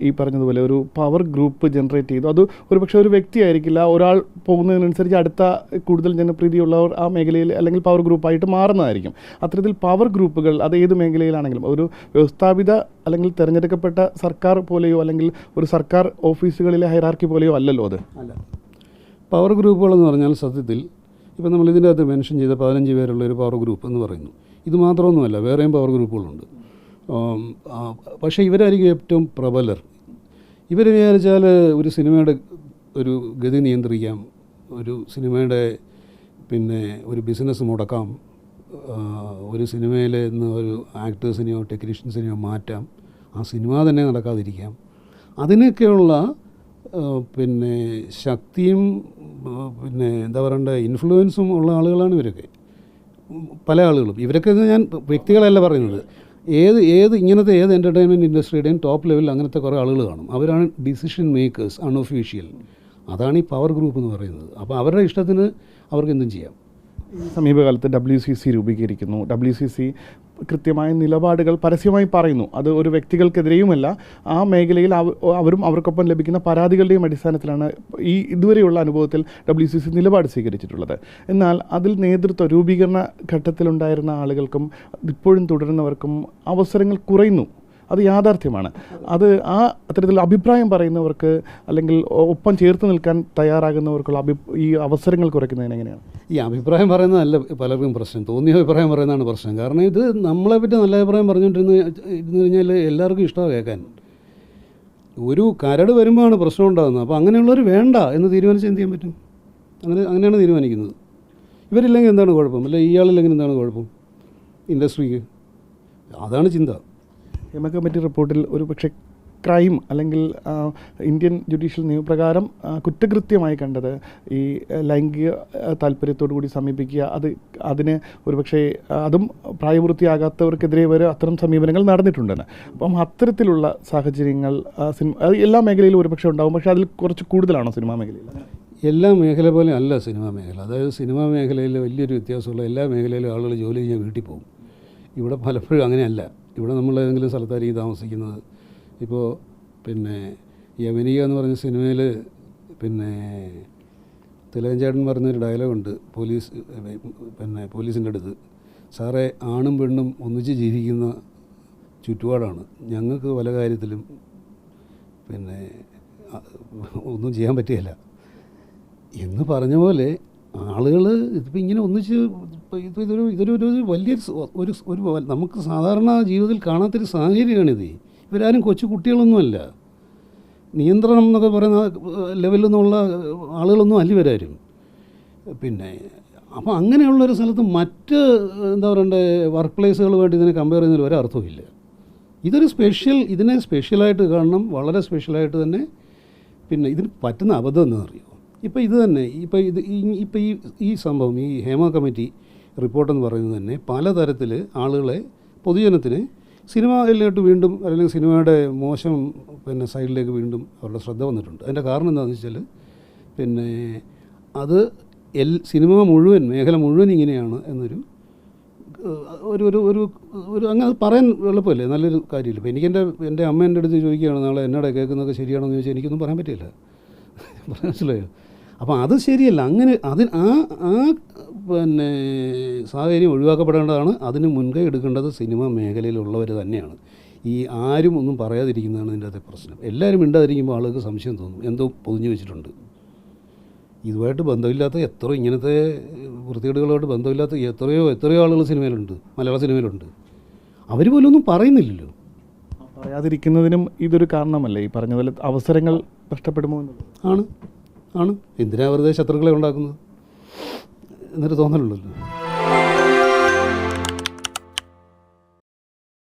ഈ പറഞ്ഞതുപോലെ ഒരു പവർ ഗ്രൂപ്പ് ജനറേറ്റ് ചെയ്തു. അത് ഒരുപക്ഷെ ഒരു വ്യക്തിയായിരിക്കില്ല, ഒരാൾ പോകുന്നതിനനുസരിച്ച് അടുത്ത കൂടുതൽ ജനപ്രീതിയുള്ളവർ ആ മേഖലയിൽ അല്ലെങ്കിൽ പവർ ഗ്രൂപ്പായിട്ട് മാറുന്നതായിരിക്കും. അത്തരത്തിൽ പവർ ഗ്രൂപ്പുകൾ അത് ഏത് മേഖലയിലാണെങ്കിലും ഒരു വ്യവസ്ഥാപിത അല്ലെങ്കിൽ തിരഞ്ഞെടുക്കപ്പെട്ട സർക്കാർ പോലെയോ അല്ലെങ്കിൽ ഒരു സർക്കാർ ഓഫീസുകളിലെ ഹൈറാർക്കി പോലെയോ അല്ലല്ലോ അത്. അല്ല, പവർ ഗ്രൂപ്പുകളെന്ന് പറഞ്ഞാൽ സത്യത്തിൽ ഇപ്പോൾ നമ്മൾ ഇതിൻ്റെ അകത്ത് മെൻഷൻ ചെയ്ത 15 പേരുള്ള ഒരു പവർ ഗ്രൂപ്പ് എന്ന് പറയുന്നു. ഇത് മാത്രമൊന്നുമല്ല, വേറെയും പവർ ഗ്രൂപ്പുകളുണ്ട്. പക്ഷേ ഇവരായിരിക്കും ഏറ്റവും പ്രബലർ. ഇവർ വിചാരിച്ചാൽ ഒരു സിനിമയുടെ ഒരു ഗതി നിയന്ത്രിക്കാം, ഒരു സിനിമയുടെ ഒരു ബിസിനസ് മുടക്കാം, ഒരു സിനിമയിൽ നിന്ന് ഒരു ആക്ടേഴ്സിനെയോ ടെക്നീഷ്യൻസിനെയോ മാറ്റാം, ആ സിനിമ തന്നെ നടക്കാതിരിക്കാം. അതിനൊക്കെയുള്ള ശക്തിയും എന്താ പറയണ്ടേ ഇൻഫ്ലുവൻസും ഉള്ള ആളുകളാണ് ഇവരൊക്കെ. പല ആളുകളും ഇവരൊക്കെ ഞാൻ വ്യക്തികളല്ല പറയുന്നത്, ഇങ്ങനത്തെ ഏത് എൻ്റർടൈൻമെൻറ്റ് ഇൻഡസ്ട്രിയുടെയും ടോപ്പ് ലെവലിൽ അങ്ങനത്തെ കുറേ ആളുകൾ കാണും. അവരാണ് ഡിസിഷൻ മേക്കേഴ്സ്, അൺഒഫീഷ്യൽ. അതാണ് ഈ പവർ ഗ്രൂപ്പ് എന്ന് പറയുന്നത്. അപ്പോൾ അവരുടെ ഇഷ്ടത്തിന് അവർക്ക് എന്തും ചെയ്യാം. സമീപകാലത്ത് WCC രൂപീകരിക്കുന്നു. WCC കൃത്യമായ നിലപാടുകൾ പരസ്യമായി പറയുന്നു. അത് ഒരു വ്യക്തികൾക്കെതിരെയുമല്ല, ആ മേഖലയിൽ അവരും അവർക്കൊപ്പം ലഭിക്കുന്ന പരാതികളുടെയും അടിസ്ഥാനത്തിലാണ് ഈ ഇതുവരെയുള്ള അനുഭവത്തിൽ WCC നിലപാട് സ്വീകരിച്ചിട്ടുള്ളത്. എന്നാൽ അതിൽ രൂപീകരണ ഘട്ടത്തിലുണ്ടായിരുന്ന ആളുകൾക്കും ഇപ്പോഴും തുടരുന്നവർക്കും അവസരങ്ങൾ കുറയുന്നു. അത് യാഥാർത്ഥ്യമാണ്. അത് അത്തരത്തിൽ അഭിപ്രായം പറയുന്നവർക്ക് അല്ലെങ്കിൽ ഒപ്പം ചേർത്ത് നിൽക്കാൻ തയ്യാറാകുന്നവർക്കുള്ള ഈ അവസരങ്ങൾ കുറയ്ക്കുന്നതിന് എങ്ങനെയാണ്? ഈ അഭിപ്രായം പറയുന്നതല്ല പലർക്കും പ്രശ്നം, തോന്നിയ അഭിപ്രായം പറയുന്നതാണ് പ്രശ്നം. കാരണം ഇത് നമ്മളെപ്പറ്റി നല്ല അഭിപ്രായം പറഞ്ഞുകൊണ്ടിരുന്നു കഴിഞ്ഞാൽ എല്ലാവർക്കും ഇഷ്ടമാണ് കേൾക്കാൻ. ഒരു കരട് വരുമ്പോഴാണ് പ്രശ്നം ഉണ്ടാകുന്നത്. അപ്പോൾ അങ്ങനെയുള്ളവർ വേണ്ട എന്ന് തീരുമാനിച്ച് എന്ത് ചെയ്യാൻ പറ്റും? അങ്ങനെയാണ് തീരുമാനിക്കുന്നത്. ഇവരില്ലെങ്കിൽ എന്താണ് കുഴപ്പം, അല്ലെ ഇയാളില്ലെങ്കിൽ എന്താണ് കുഴപ്പം ഇൻഡസ്ട്രിക്ക്? അതാണ് ചിന്ത. ഹേമ കമ്മിറ്റി റിപ്പോർട്ടിൽ ഒരു പക്ഷേ ക്രൈം അല്ലെങ്കിൽ ഇന്ത്യൻ ജുഡീഷ്യൽ നിയമപ്രകാരം കുറ്റകൃത്യമായി കണ്ടത് ഈ ലൈംഗിക താല്പര്യത്തോടു കൂടി സമീപിക്കുക, അതിന് ഒരുപക്ഷെ അതും പ്രായപൂർത്തിയാകാത്തവർക്കെതിരെ വരെ അത്തരം സമീപനങ്ങൾ നടന്നിട്ടുണ്ടെന്ന്. അപ്പം അത്തരത്തിലുള്ള സാഹചര്യങ്ങൾ എല്ലാ മേഖലയിലും ഒരുപക്ഷെ ഉണ്ടാകും. പക്ഷേ അതിൽ കുറച്ച് കൂടുതലാണോ സിനിമാ മേഖലയിൽ? എല്ലാ മേഖല പോലെ അല്ല സിനിമാ മേഖല. അതായത് സിനിമാ മേഖലയിൽ വലിയൊരു വ്യത്യാസമുള്ള എല്ലാ മേഖലയിലും ആളുകൾ ജോലി ചെയ്യാൻ വീട്ടിൽ പോകും. ഇവിടെ പലപ്പോഴും അങ്ങനെയല്ല. ഇവിടെ നമ്മൾ ഏതെങ്കിലും സ്ഥലത്തായിരിക്കും താമസിക്കുന്നത്. ഇപ്പോൾ യമനിക എന്ന് പറഞ്ഞ സിനിമയിൽ തിലകൻ പറഞ്ഞൊരു ഡയലോഗുണ്ട് പോലീസിൻ്റെ അടുത്ത്, സാറേ ആണും പെണ്ണും ഒന്നിച്ച് ജീവിക്കുന്ന ചുറ്റുപാടാണ്, ഞങ്ങൾക്ക് പല കാര്യത്തിലും ഒന്നും ചെയ്യാൻ പറ്റുകയില്ല എന്ന് പറഞ്ഞ പോലെ ആളുകൾ ഇതിപ്പോൾ ഇങ്ങനെ ഒന്നിച്ച് ഇതൊരു വലിയൊരു നമുക്ക് സാധാരണ ജീവിതത്തിൽ കാണാത്തൊരു സാഹചര്യമാണിത്. ഇവരാരും കൊച്ചു കുട്ടികളൊന്നുമല്ല, നിയന്ത്രണം എന്നൊക്കെ പറയുന്ന ലെവലിൽ നിന്നുള്ള ആളുകളൊന്നും അല്ല ഇവരാരും. അപ്പോൾ അങ്ങനെയുള്ളൊരു സ്ഥലത്ത് മറ്റ് എന്താ പറയണ്ടേ വർക്ക് പ്ലേസുകളുമായിട്ട് ഇതിനെ കമ്പയർ ചെയ്യുന്നതിൽ ഒരർത്ഥവുമില്ല. ഇതിനെ സ്പെഷ്യലായിട്ട് കാണണം, വളരെ സ്പെഷ്യലായിട്ട് തന്നെ. ഇതിന് പറ്റുന്ന അബദ്ധം എന്താണെന്നറിയോ? ഇപ്പോൾ ഇത് തന്നെ ഈ സംഭവം, ഈ ഹേമ കമ്മിറ്റി റിപ്പോർട്ടെന്ന് പറയുന്നത് തന്നെ പലതരത്തിൽ ആളുകളെ, പൊതുജനത്തിന് സിനിമയിലോട്ട് വീണ്ടും അല്ലെങ്കിൽ സിനിമയുടെ മോശം സൈഡിലേക്ക് വീണ്ടും അവരുടെ ശ്രദ്ധ വന്നിട്ടുണ്ട്. അതിൻ്റെ കാരണം എന്താണെന്ന് വെച്ചാൽ അത് സിനിമ മുഴുവൻ, മേഖല മുഴുവൻ ഇങ്ങനെയാണ് എന്നൊരു അങ്ങനെ പറയാൻ എളുപ്പമല്ലേ, നല്ലൊരു കാര്യമില്ല. ഇപ്പോൾ എൻ്റെ അമ്മ എൻ്റെ അടുത്ത് ചോദിക്കുകയാണ് നാളെ എന്നോട് കേൾക്കുന്നതൊക്കെ ശരിയാണോ എന്ന് ചോദിച്ചാൽ എനിക്കൊന്നും പറയാൻ പറ്റില്ല. മനസ്സിലായോ? അപ്പോൾ അത് ശരിയല്ല. അങ്ങനെ സാഹചര്യം ഒഴിവാക്കപ്പെടേണ്ടതാണ്. അതിന് മുൻകൈ എടുക്കേണ്ടത് സിനിമ മേഖലയിലുള്ളവർ തന്നെയാണ്. ആരും ഒന്നും പറയാതിരിക്കുന്നതാണ് ഇതിൻ്റെ അകത്തെ പ്രശ്നം. എല്ലാവരും മിണ്ടാതിരിക്കുമ്പോൾ ആളുകൾക്ക് സംശയം തോന്നും, എന്തോ പൊതിഞ്ഞു വെച്ചിട്ടുണ്ട്. ഇതുമായിട്ട് ബന്ധമില്ലാത്ത ഇങ്ങനത്തെ വൃത്തികേടുകളായിട്ട് ബന്ധമില്ലാത്ത എത്രയോ ആളുകൾ സിനിമയിലുണ്ട്, മലയാള സിനിമയിലുണ്ട്. അവർ പോലും ഒന്നും പറയുന്നില്ലല്ലോ. പറയാതിരിക്കുന്നതിനും ഇതൊരു കാരണമല്ലേ ഈ പറഞ്ഞ പോലെ അവസരങ്ങൾ നഷ്ടപ്പെടുമോ എന്നുള്ളത്? ആണ്. എന്തിനാ വെറുതെ ശത്രുക്കളെ ഉണ്ടാക്കുന്നത് എന്നൊരു തോന്നലുണ്ടല്ലോ.